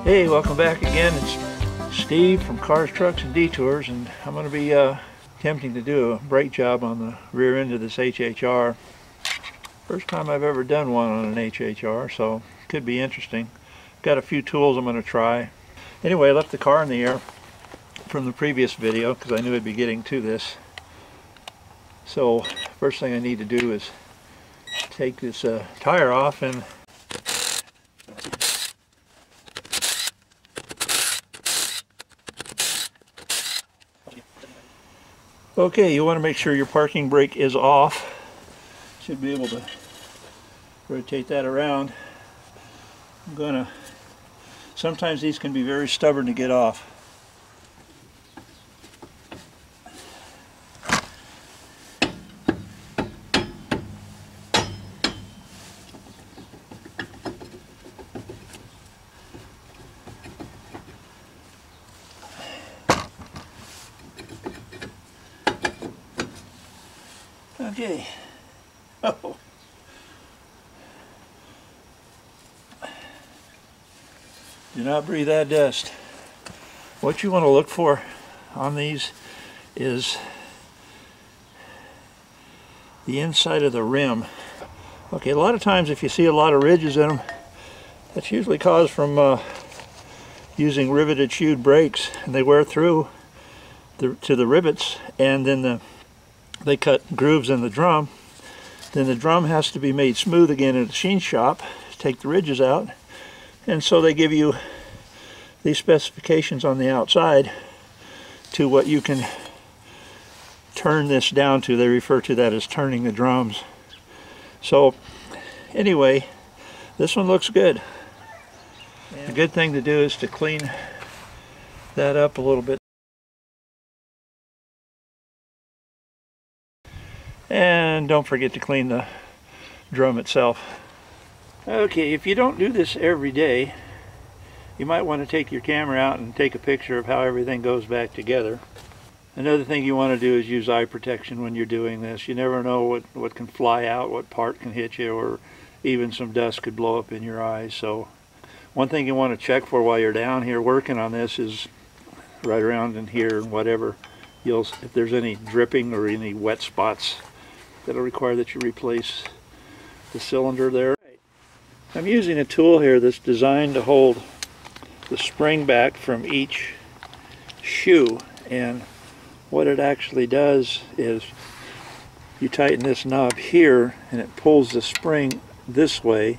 Hey, welcome back again. It's Steve from Cars, Trucks, and Detours, and I'm going to be attempting to do a brake job on the rear end of this HHR. First time I've ever done one on an HHR, so it could be interesting. Got a few tools I'm going to try. Anyway, I left the car in the air from the previous video because I knew I'd be getting to this. So first thing I need to do is take this tire off and okay, you want to make sure your parking brake is off. Should be able to rotate that around. Sometimes these can be very stubborn to get off. Okay. Oh. Do not breathe that dust. What you want to look for on these is the inside of the rim. Okay, a lot of times if you see a lot of ridges in them, that's usually caused from using riveted shoed brakes, and they wear through to the rivets, and then they cut grooves in the drum. Then the drum has to be made smooth again in the machine shop to take the ridges out. And so they give you these specifications on the outside to what you can turn this down to. They refer to that as turning the drums. So anyway, this one looks good. And the good thing to do is to clean that up a little bit. And don't forget to clean the drum itself. Okay, if you don't do this every day, you might want to take your camera out and take a picture of how everything goes back together. Another thing you want to do is use eye protection when you're doing this. You never know what can fly out, what part can hit you, or even some dust could blow up in your eyes. So one thing you want to check for while you're down here working on this is right around in here and whatever. If there's any dripping or any wet spots, that'll require that you replace the cylinder there. I'm using a tool here that's designed to hold the spring back from each shoe, and what it actually does is you tighten this knob here and it pulls the spring this way,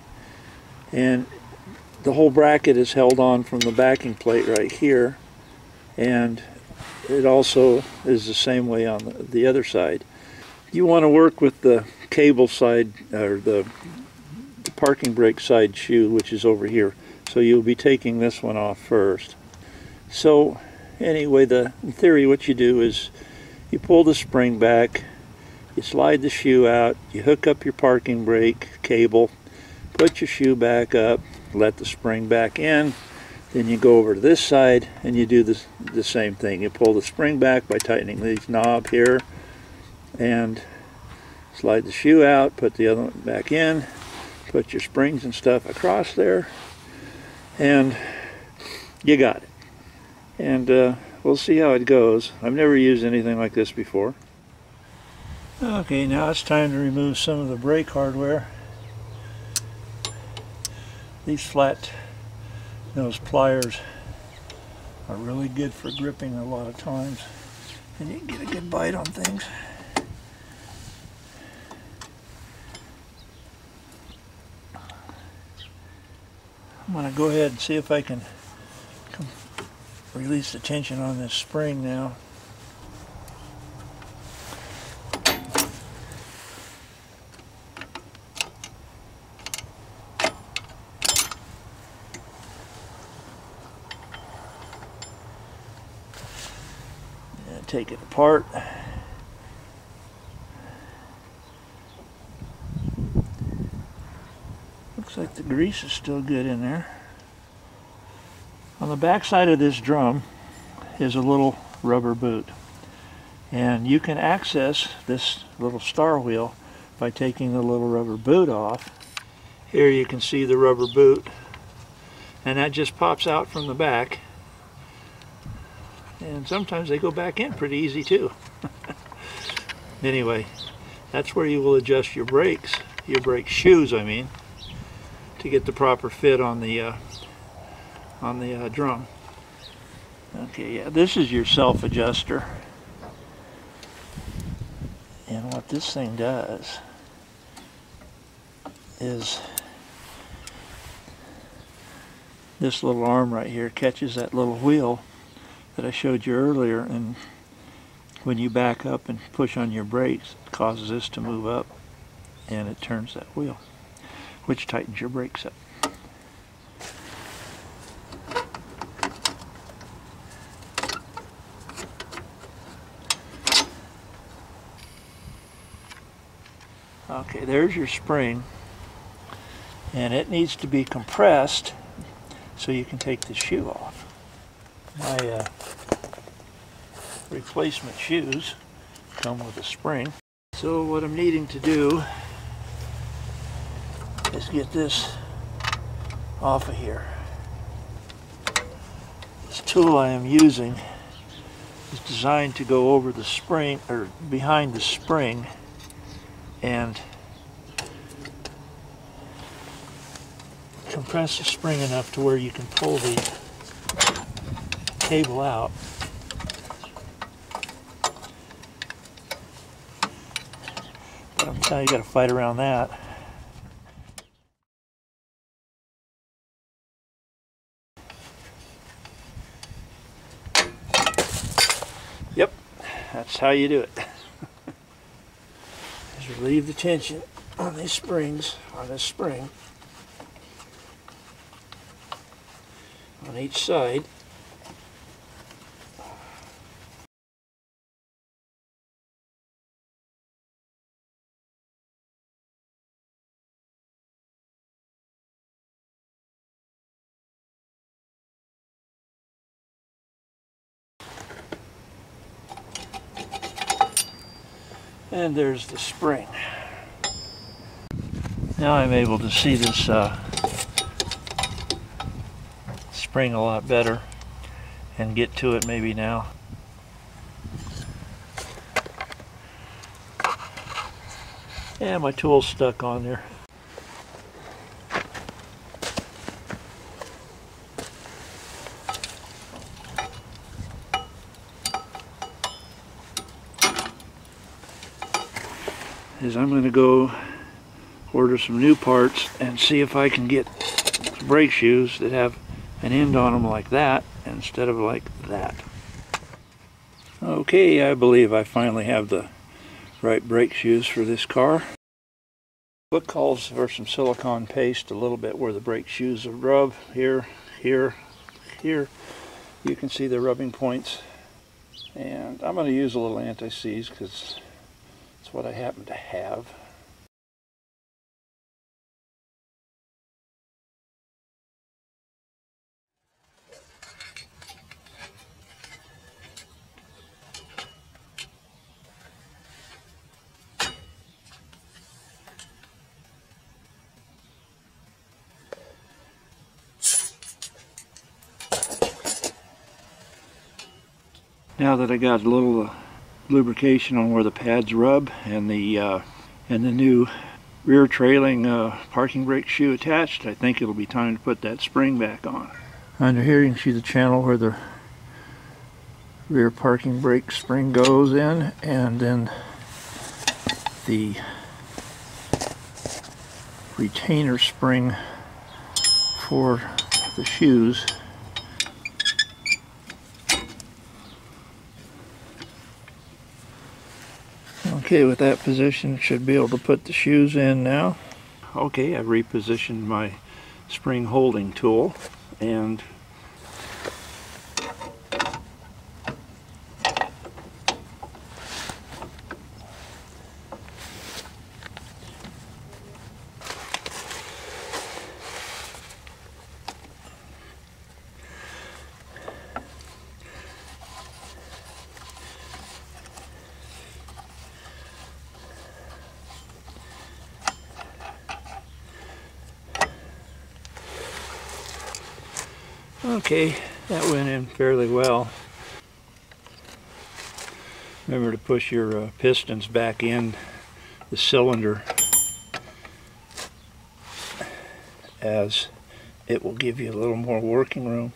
and the whole bracket is held on from the backing plate right here, and it also is the same way on the other side. You want to work with the cable side, or the parking brake side shoe, which is over here. So you'll be taking this one off first. So anyway, in theory what you do is you pull the spring back, you slide the shoe out, you hook up your parking brake cable, put your shoe back up, let the spring back in, then you go over to this side and you do the same thing. You pull the spring back by tightening this knob here, and slide the shoe out, put the other one back in, put your springs and stuff across there, and you got it. And we'll see how it goes. I've never used anything like this before. Okay, now it's time to remove some of the brake hardware. These flat nose pliers are really good for gripping a lot of times, and you can get a good bite on things. I'm going to go ahead and see if I can release the tension on this spring now. And take it apart. Looks like the grease is still good in there. On the back side of this drum is a little rubber boot, and you can access this little star wheel by taking the little rubber boot off. Here you can see the rubber boot, and that just pops out from the back. And sometimes they go back in pretty easy too. Anyway, that's where you will adjust your brakes, your brake shoes I mean, to get the proper fit on the drum. Okay, yeah, this is your self adjuster. And what this thing does is this little arm right here catches that little wheel that I showed you earlier, and when you back up and push on your brakes, it causes this to move up and it turns that wheel, which tightens your brakes up. Okay, there's your spring, and it needs to be compressed so you can take the shoe off. My replacement shoes come with a spring. So what I'm needing to do is get this off of here. This tool I am using is designed to go over the spring, or behind the spring, and compress the spring enough to where you can pull the cable out. But I'm telling you, you got to fight around that. Yep, that's how you do it. Just relieve the tension on these springs, on this spring, on each side. And there's the spring. Now I'm able to see this spring a lot better and get to it maybe now. Yeah, my tool's stuck on there. I'm going to go order some new parts and see if I can get brake shoes that have an end on them like that instead of like that. Okay, I believe I finally have the right brake shoes for this car. The book calls for some silicone paste a little bit where the brake shoes rub, here, here, here. You can see the rubbing points, and I'm going to use a little anti-seize because it's what I happen to have. Now that I got a little lubrication on where the pads rub and the new rear trailing parking brake shoe attached, I think it'll be time to put that spring back on. Under here you can see the channel where the rear parking brake spring goes in, and then the retainer spring for the shoes. Okay, with that position, should be able to put the shoes in now. Okay, I've repositioned my spring holding tool, and Okay, that went in fairly well. Remember to push your pistons back in the cylinder, as it will give you a little more working room.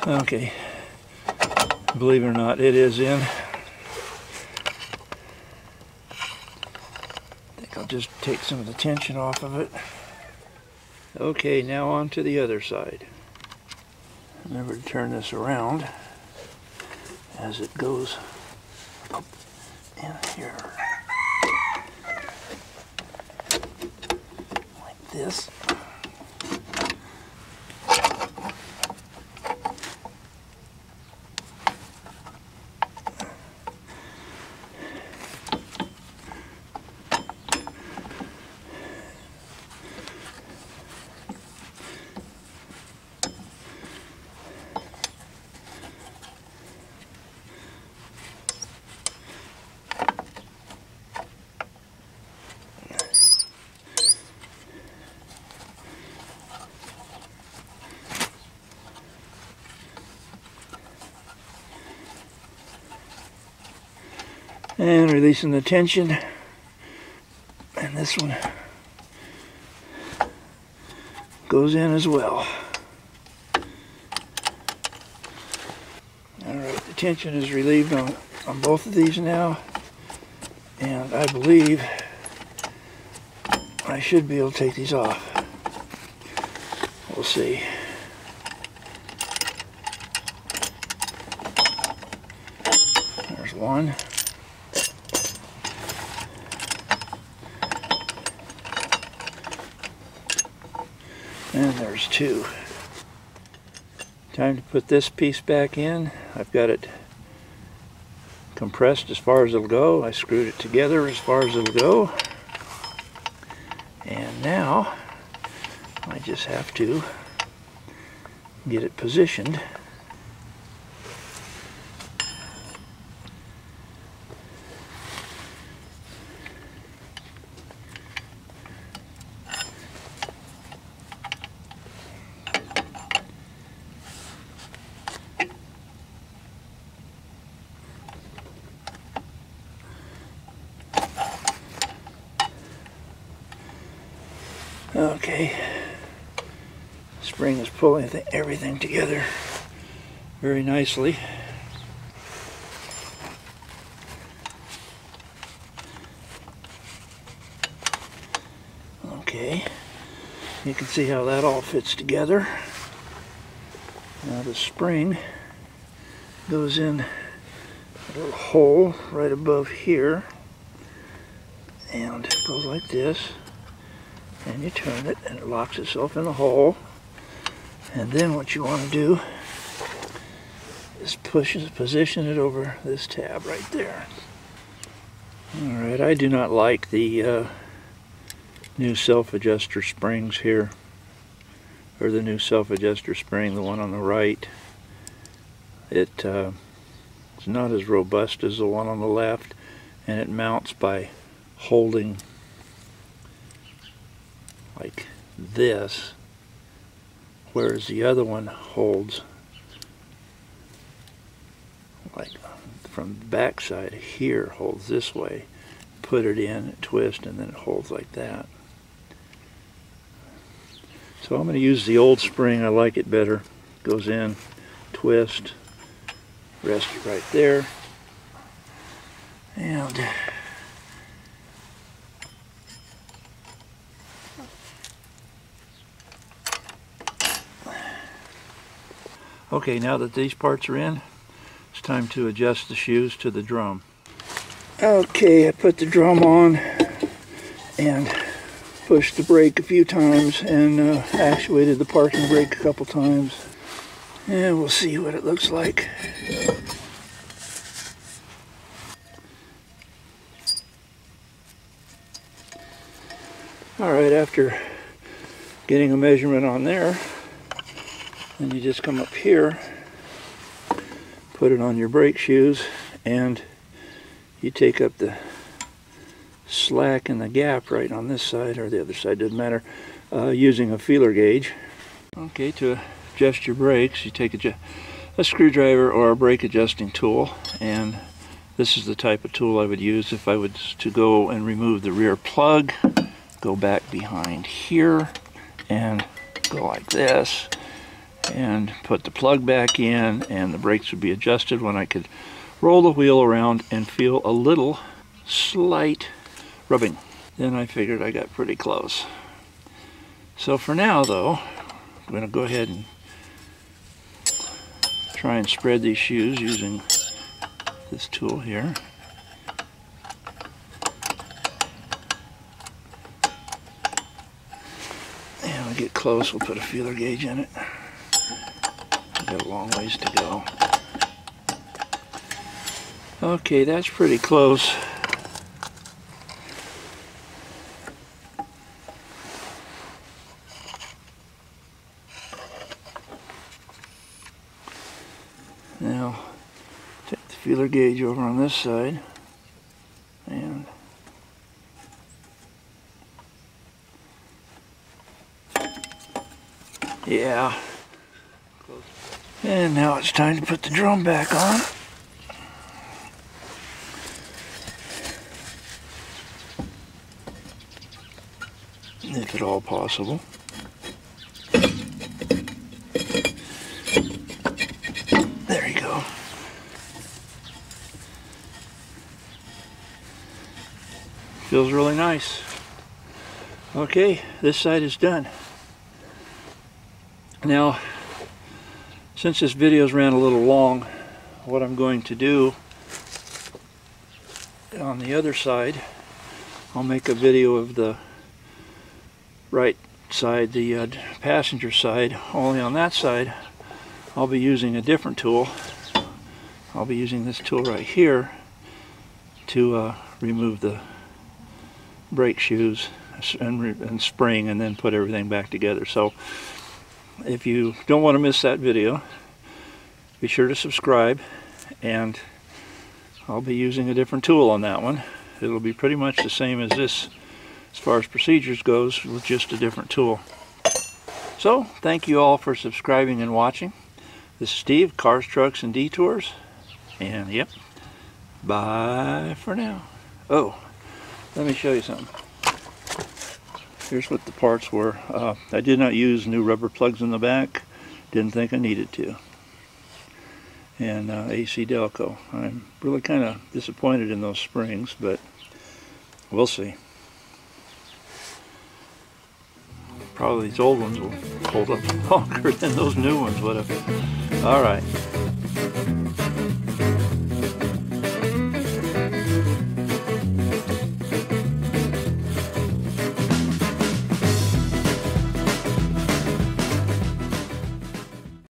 Okay, believe it or not, it is in. I think I'll just take some of the tension off of it. Okay, now on to the other side. Remember to turn this around as it goes up in here. Like this. And releasing the tension, and this one goes in as well. Alright, the tension is relieved on both of these now, and I believe I should be able to take these off. We'll see. There's one. And there's two. Time to put this piece back in. I've got it compressed as far as it'll go. I screwed it together as far as it'll go. And now I just have to get it positioned. Okay, spring is pulling everything together very nicely. Okay, you can see how that all fits together. Now the spring goes in a little hole right above here, and it goes like this. And you turn it and it locks itself in the hole. And then what you want to do is position it over this tab right there. Alright, I do not like the new self-adjuster springs here, or the new self-adjuster spring, the one on the right. It's not as robust as the one on the left, and it mounts by holding like this, whereas the other one holds like from the back side here, holds this way, put it in, twist, and then it holds like that. So I'm going to use the old spring. I like it better. Goes in, twist, rest it right there, and okay, now that these parts are in, it's time to adjust the shoes to the drum. Okay, I put the drum on and pushed the brake a few times and actuated the parking brake a couple times. And we'll see what it looks like. Alright, after getting a measurement on there, then you just come up here, put it on your brake shoes, and you take up the slack in the gap right on this side, or the other side, doesn't matter, using a feeler gauge. Okay, to adjust your brakes, you take a screwdriver or a brake adjusting tool, and this is the type of tool I would use if I was to go and remove the rear plug. Go back behind here and go like this and put the plug back in, and the brakes would be adjusted when I could roll the wheel around and feel a little slight rubbing. Then I figured I got pretty close. So for now though, I'm going to go ahead and try and spread these shoes using this tool here. And when we get close, we'll put a feeler gauge in it. We've got a long ways to go. Okay, that's pretty close. Now, take the feeler gauge over on this side, and yeah. And now it's time to put the drum back on. If at all possible. There you go. Feels really nice. Okay, this side is done. Now, since this video's ran a little long, what I'm going to do on the other side, I'll make a video of the right side, the passenger side. Only on that side I'll be using a different tool. I'll be using this tool right here to remove the brake shoes and spring, and then put everything back together. So if you don't want to miss that video, be sure to subscribe, and I'll be using a different tool on that one. It'll be pretty much the same as this as far as procedures goes, with just a different tool. So thank you all for subscribing and watching. This is Steve, Cars, Trucks, and Detours, and yep, bye for now. Oh, let me show you something. Here's what the parts were. I did not use new rubber plugs in the back. Didn't think I needed to. And AC Delco. I'm really kind of disappointed in those springs, but we'll see. Probably these old ones will hold up longer than those new ones would have. All right.